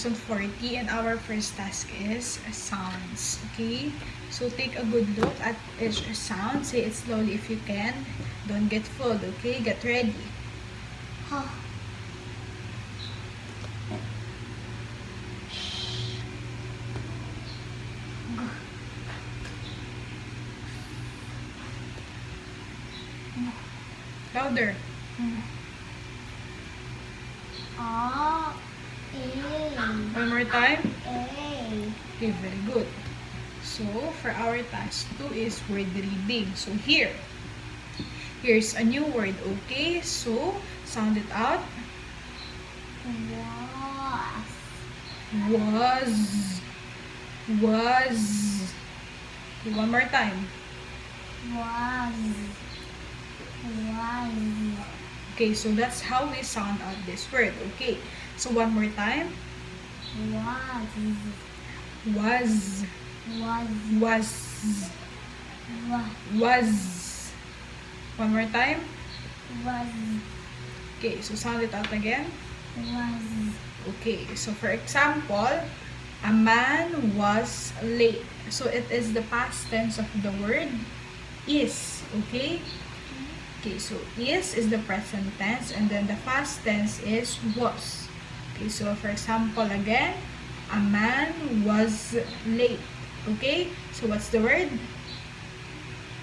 lesson 40, and our first task is sounds. Okay? So take a good look at each sound. Say it slowly if you can. Don't get fooled, okay? Get ready. Huh. Louder. A. One more time. A. Okay, very good. So, for our task 2 is word reading. So, here's a new word, okay? So, sound it out. Was. Was. Okay, one more time. Was. Okay, so that's how we sound out this word, okay? So, one more time. Was. Was. One more time. Okay, so sound it out again. Okay, so for example, a man was late. So it is the past tense of the word is, okay? Okay, so is the present tense, and then the past tense is was. Okay, so for example again, a man was late. Okay, so what's the word?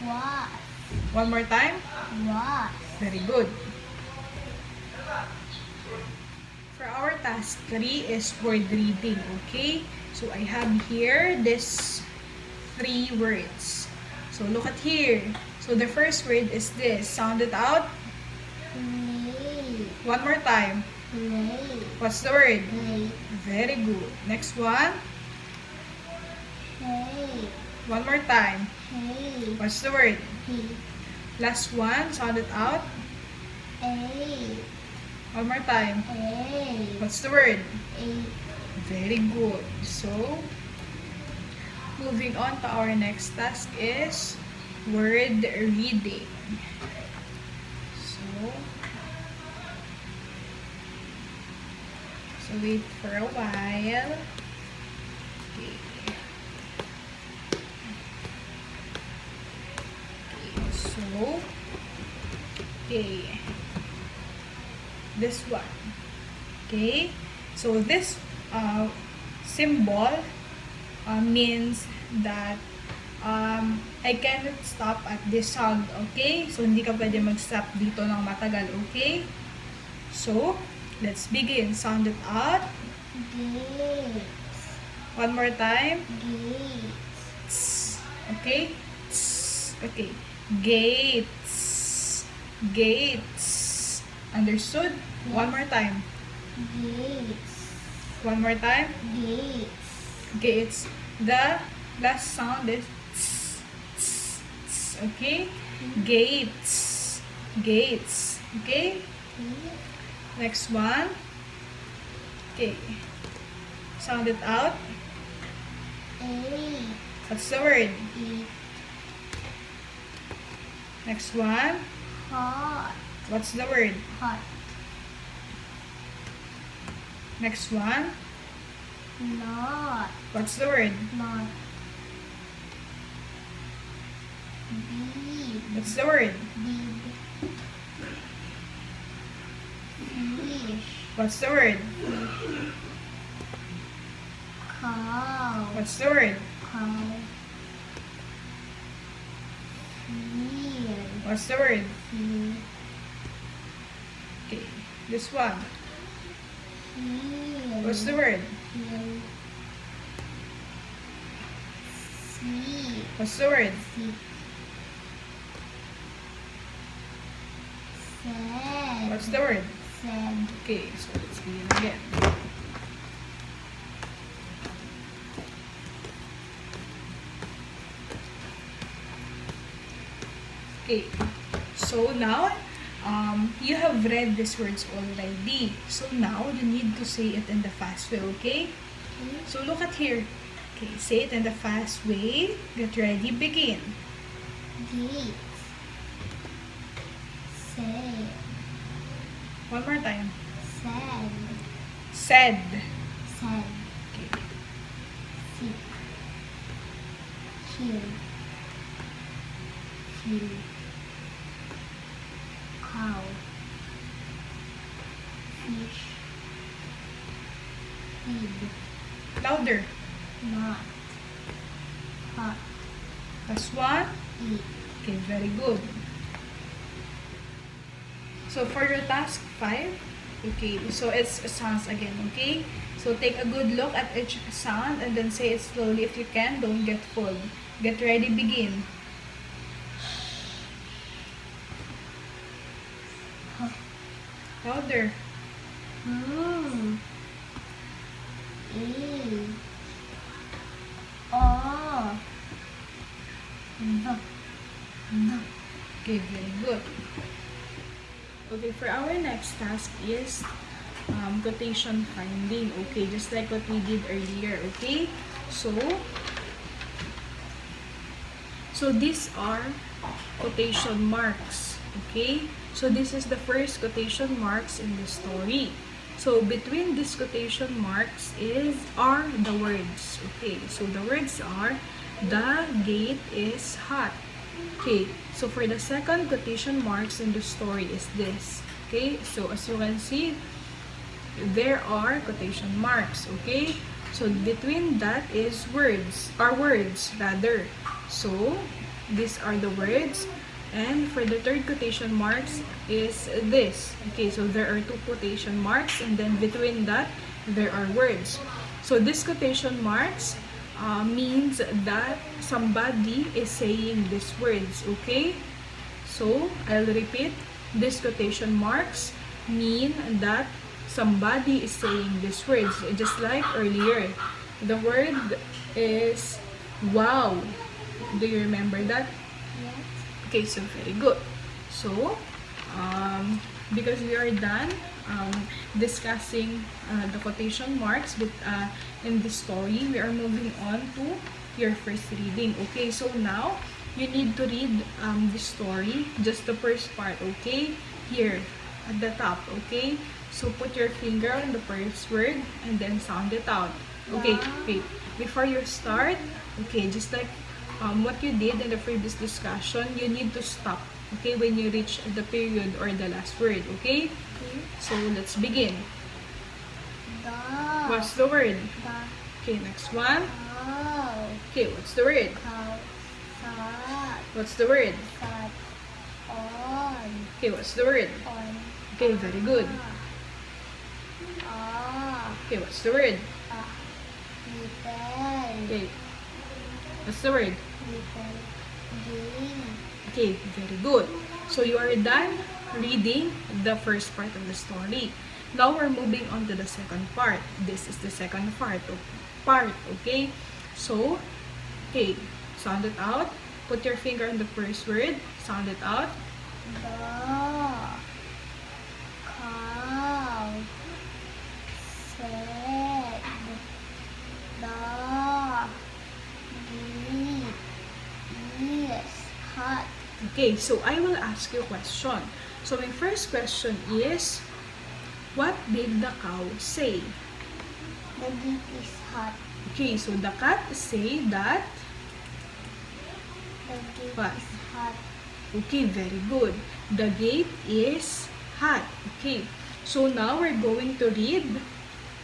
Was. One more time. Very good. For our task 3 is word reading, okay? So I have here this 3 words. So look at here. So the first word is this. Sound it out. Late. One more time. What's the word? Late. Very good. Next one. Hey. One more time. Hey. What's the word? He. Last one. Sound it out. A. One more time. A. What's the word? A. Very good. So, moving on to our next task is word reading. So wait for a while. Okay. Okay, this one. Okay, so this symbol means that I cannot stop at this sound, okay? So, hindi ka pwede mag-stop dito ng matagal, okay? So, let's begin. Sound it out. Gates. One more time. Gates. Okay? Okay. Gates. Gates. Understood? One more time. Gates. One more time. Gates. Gates. The last sound is okay? Gates. Gates. Okay? Next one. Okay. Sound it out. A. What's the word? E. Next one. Hot. What's the word? Hot. Next one. Not. What's the word? Not. Big. What's the word? Big. Fish. What's the word? Cow. What's the word? Cow. Field. What's the word? Field. Okay. This one. Field. What's the word? Field. Sea. What's the word? Sea. Sand. What's the word? Sand. Okay, so let's begin again. Okay, so now you have read these words already. So now you need to say it in the fast way, okay? So look at here. Okay, say it in the fast way. Get ready, begin. Gate. Say. One more time. Said. Said. Said. Okay. Seek. Heal. Feel. Cow. Fish. Feed. Louder. Not. Hot. Last one. Eat. Okay, very good. So for your task 5, okay, so it's sounds again, okay? So take a good look at each sound and then say it slowly if you can. Don't get fooled. Get ready, begin. Louder. Hmm. E. O. V. V. Okay, very good. Okay, for our next task is quotation finding. Okay, just like what we did earlier. Okay, so these are quotation marks. Okay, so this is the first quotation marks in the story. So between these quotation marks are the words. Okay, so the words are, the gate is hot. Okay, so for the second quotation marks in the story is this. Okay, so as you can see, there are quotation marks. Okay, so between that is words rather. So these are the words, and for the third quotation marks is this. Okay, so there are two quotation marks, and then between that there are words. So this quotation marks means that somebody is saying these words. Okay, so I'll repeat. These quotation marks mean that somebody is saying these words, just like earlier. The word is wow. Do you remember that? Yes. Okay, so very good. So because we are done discussing the quotation marks in the story, we are moving on to your first reading. Okay, so now you need to read the story, just the first part. Okay, here at the top. Okay, so put your finger on the first word and then sound it out. Okay, wait, before you start, okay, just like what you did in the previous discussion, you need to stop, okay, when you reach the period or the last word. Okay, so let's begin. The. What's the word? The. Okay, next one. Cow. Okay, what's the word? Cow. Sat. What's the word? Sat. On. Okay, what's the word? On. Okay, very good. Okay, what's the word? Little. Okay, what's the word? Little. Game. Okay, very good. So you are done reading the first part of the story. Now we're moving on to the second part. This is the second part. Okay? So, okay, sound it out. Put your finger on the first word. Sound it out. The. Cow. Said. The. Gate is hot. Okay, so I will ask you a question. So my first question is, what did the cow say? The gate is hot. Okay, so the cat say that. The gate What? is hot. Okay, very good. The gate is hot. Okay, so now we're going to read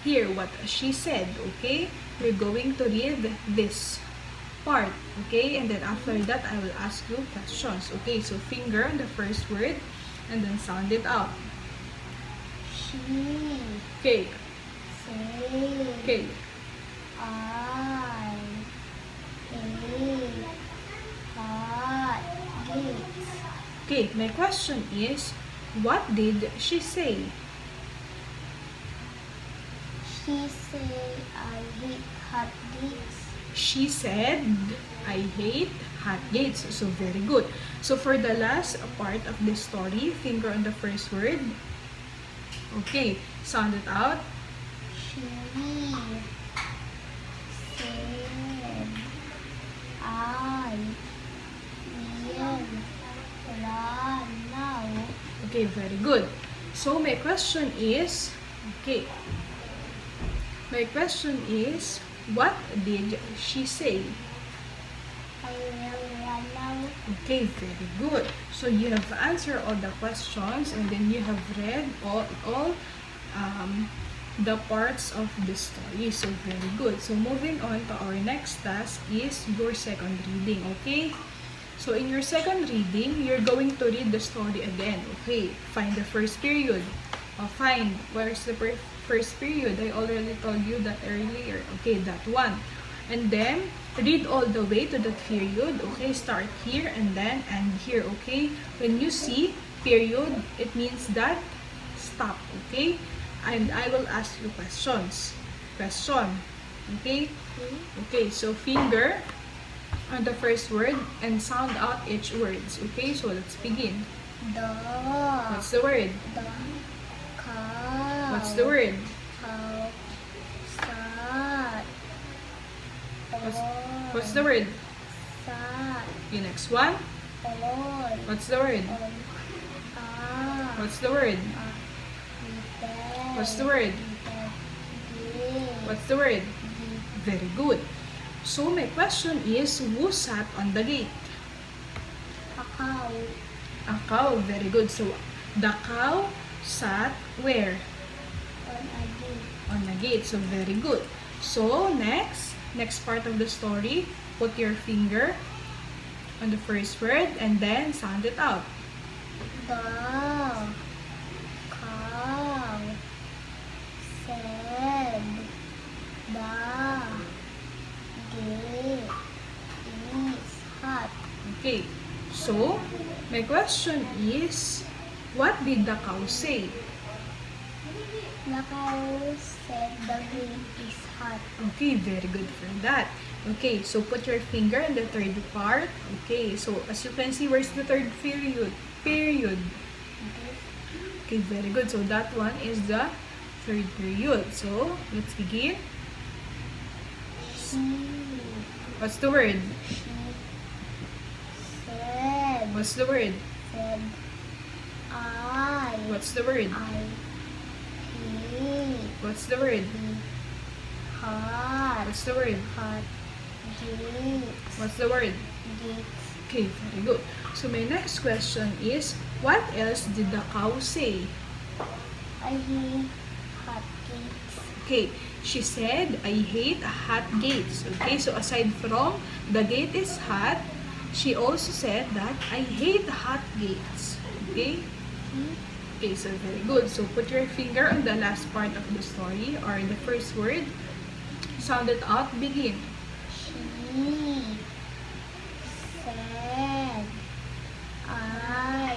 here what she said. Okay, we're going to read this part. Okay, and then after that I will ask you questions. Okay, so finger on the first word and then sound it out. She Okay, said. okay, I hate hot gates. okay. My question is, what did she say? She said I hate hot gates. She said, I hate hot gates. So, very good. So, for the last part of this story, finger on the first word. Okay, sound it out. She said I will run now. Okay, very good. So, my question is, okay, My question is, what did she say? I will run now. Okay, very good. So you have answered all the questions and then you have read all the parts of the story. So very good. So moving on to our next task is your second reading, okay? So in your second reading, you're going to read the story again, okay? Find the first period. Find where's the first period. I already told you that earlier. Okay, that one. And then read all the way to that period. Okay, start here and then end here. Okay, when you see period, it means that stop. Okay, and I will ask you questions. Question. Okay. Okay, so finger on the first word and sound out each words. Okay, so let's begin. Dog. What's the word? Cow. What's the word? Cow. Sat. What's the word? Sat. Okay, next one. On. What's the word? Ah. What's the word? What's the word? What's the word? Very good. So my question is, who sat on the gate? A cow. A cow. Very good. So the cow sat where? On a gate. On the gate. So very good. So next part of the story, put your finger on the first word and then sound it out. The cow said the gate is hot. Okay. So my question is, what did the cow say? The cow said the gate is hot. Okay, very good for that. Okay, so put your finger in the third part. Okay, so as you can see, where's the third period? Period. Okay, very good. So that one is the third period. So let's begin. She What's the word? said What's the word? I What's the word? hate What's the word? hot What's the word? hot gates. What's the word? Gates. Okay, very good. So my next question is, what else did the cow say? I hate hot gates. Okay, she said, I hate hot gates. Okay, so aside from the gate is hot, she also said that I hate hot gates. Okay? Okay, so very good. So put your finger on the last part of the story or the first word. Sound it out. Begin. She said I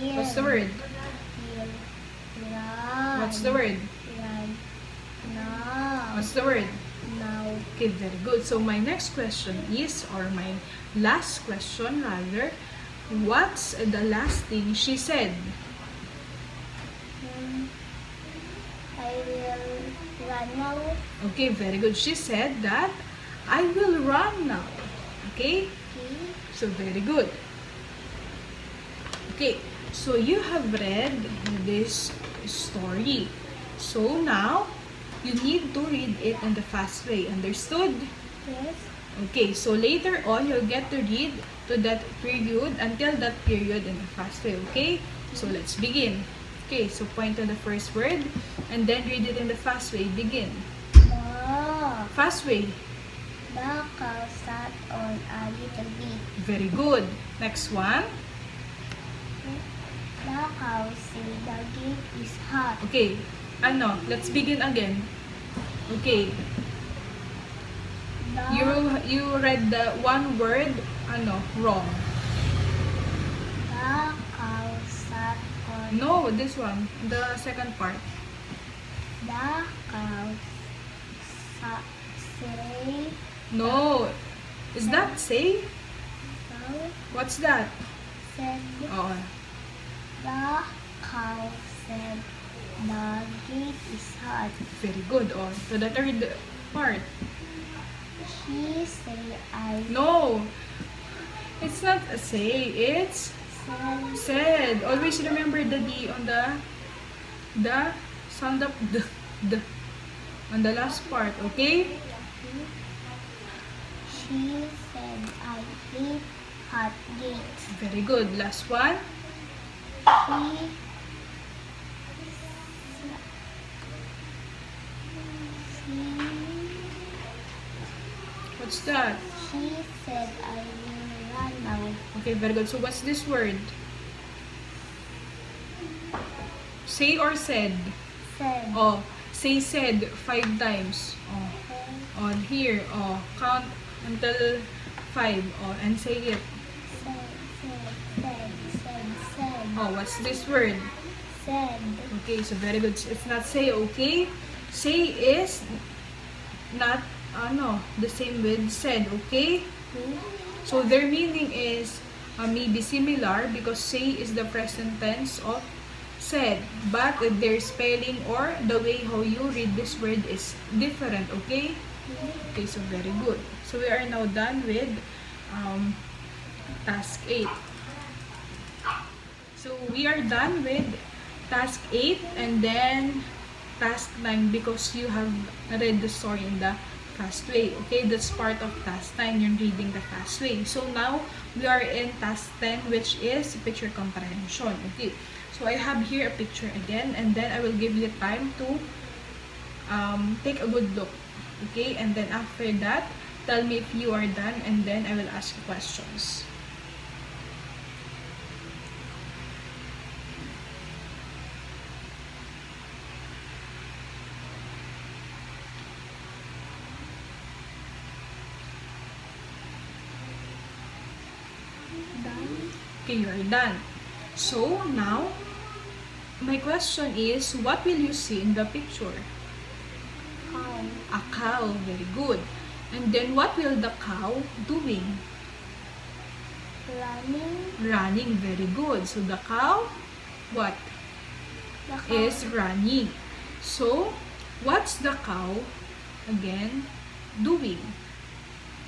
will What's the word? will run. What's the word? Run now. What's the word? Now. Okay, very good. So my next question is, or my last question rather, what's the last thing she said? I will run now. Okay, very good. She said that I will run now. Okay? So very good. Okay, so you have read this story. So now you need to read it in the fast way. Understood? Yes. Okay, so later on you'll get to read to that period until that period in the fast way. Okay? So let's begin. Okay, so point to the first word and then read it in the fast way. Begin. The Fast way. cow sat on a little bit. Very good. Next one. The cow said the gate is hot. Okay. Ano, let's begin again. Okay. You read the one word wrong. The cow sat on. No, this one, the second part. The cow say. No. Is that say? Cow What's that? said. Oh. The cow said the gate is hot. Very good. Oh, so the third part. She said I No. It's not a say, it's said said. Always remember the D on the sound of the. On the last part, okay? She said I hate hot gates. Very good. Last one. What's that? She said I will run now. Okay, very good. So what's this word? Say or said? Said. Oh, say said 5 times. Oh, on here. Oh, count until 5. Oh, and say it. Said. Oh, what's this word? Said. Okay, so very good. It's not say, okay? Say is not the same with said, okay? So their meaning is maybe similar because say is the present tense of said, but their spelling or the way how you read this word is different, okay? Okay, so very good. So we are now done with task 8. So we are done with task 8 and then task 9 because you have read the story in the fast way. Okay, that's part of task 9, you're reading the fast way. So now we are in task 10, which is picture comprehension. Okay, so I have here a picture again, and then I will give you time to take a good look. Okay, and then after that, tell me if you are done, and then I will ask you questions. Okay, you are done. So now, my question is, what will you see in the picture? Cow. A cow, very good. And then what will the cow doing? Running. Running, very good. So the cow, what? The cow. Is running. So, what's the cow, again, doing?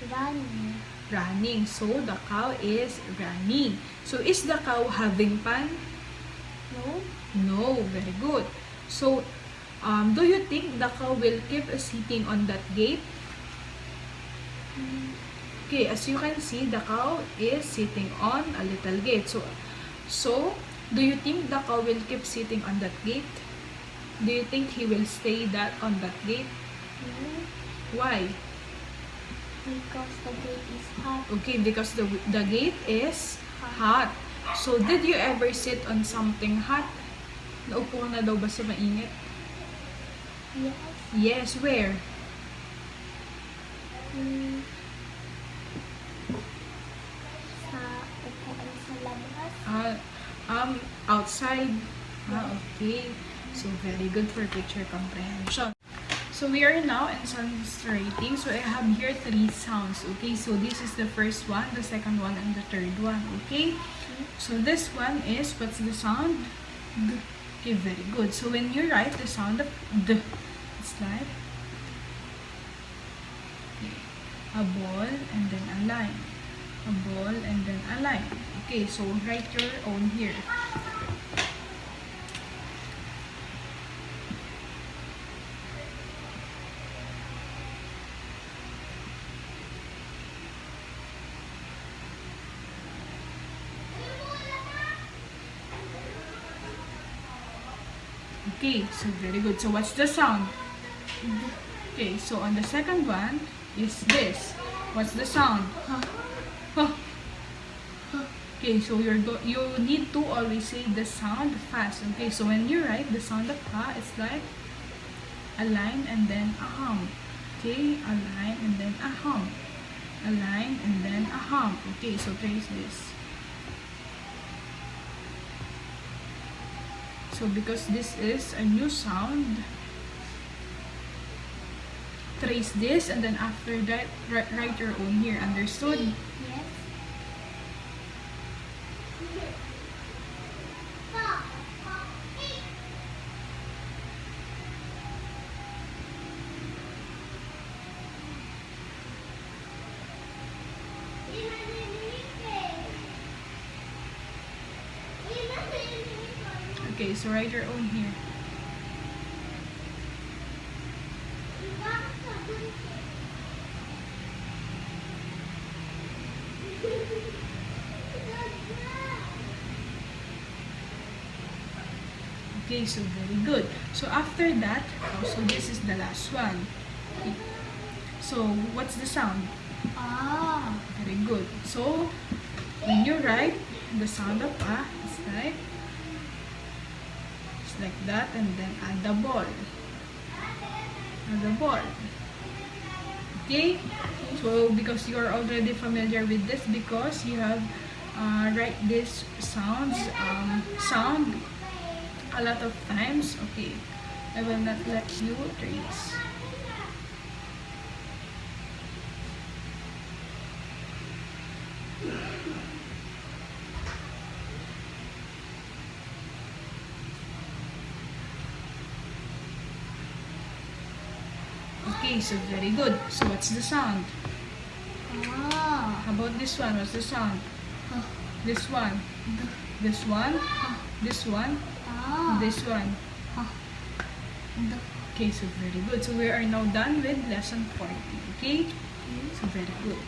Running. Running. So, the cow is running. So, is the cow having fun? No. No, very good. So, do you think the cow will keep sitting on that gate? Okay, as you can see, the cow is sitting on a little gate. So do you think the cow will keep sitting on that gate? Do you think he will stay on that gate? No. Why? Because the gate is hot. Okay, because the gate is hot. So, did you ever sit on something hot? Naupo ka na daw ba sa mainit? Yes. Yes, where? Sa upuan sa labas. Outside. Okay. So, very good for picture comprehension. So, we are now in sounds writing. So, I have here 3 sounds. Okay, so this is the first one, the second one, and the third one. Okay, so this one is, what's the sound? D. Okay, very good. So, when you write the sound of D, it's like a ball and then a line. A ball and then a line. Okay, so write your own here. Okay, so very good. So what's the sound? Okay, so on the second one is this. What's the sound? Huh. Okay, so you need to always say the sound fast. Okay, so when you write the sound of ha, it's like a line and then a hum. Okay, a line and then a hum. A line and then a hum. Okay, so trace this. So because this is a new sound, trace this and then after that write your own here. Understood? Yes. Okay, so write your own here. Okay, so very good. So after that, so this is the last one. So what's the sound? Ah. Very good. So when you write the sound of a, it's like that, and then add the ball. Add the ball. Okay? So because you are already familiar with this, because you have write this sound a lot of times. Okay, I will not let you trace. Okay, so very good. So what's the sound? Ah. How about this one? What's the sound? This one. This one. This one. Ah. This one. Okay, so very good. So we are now done with lesson 40. Okay? So very good.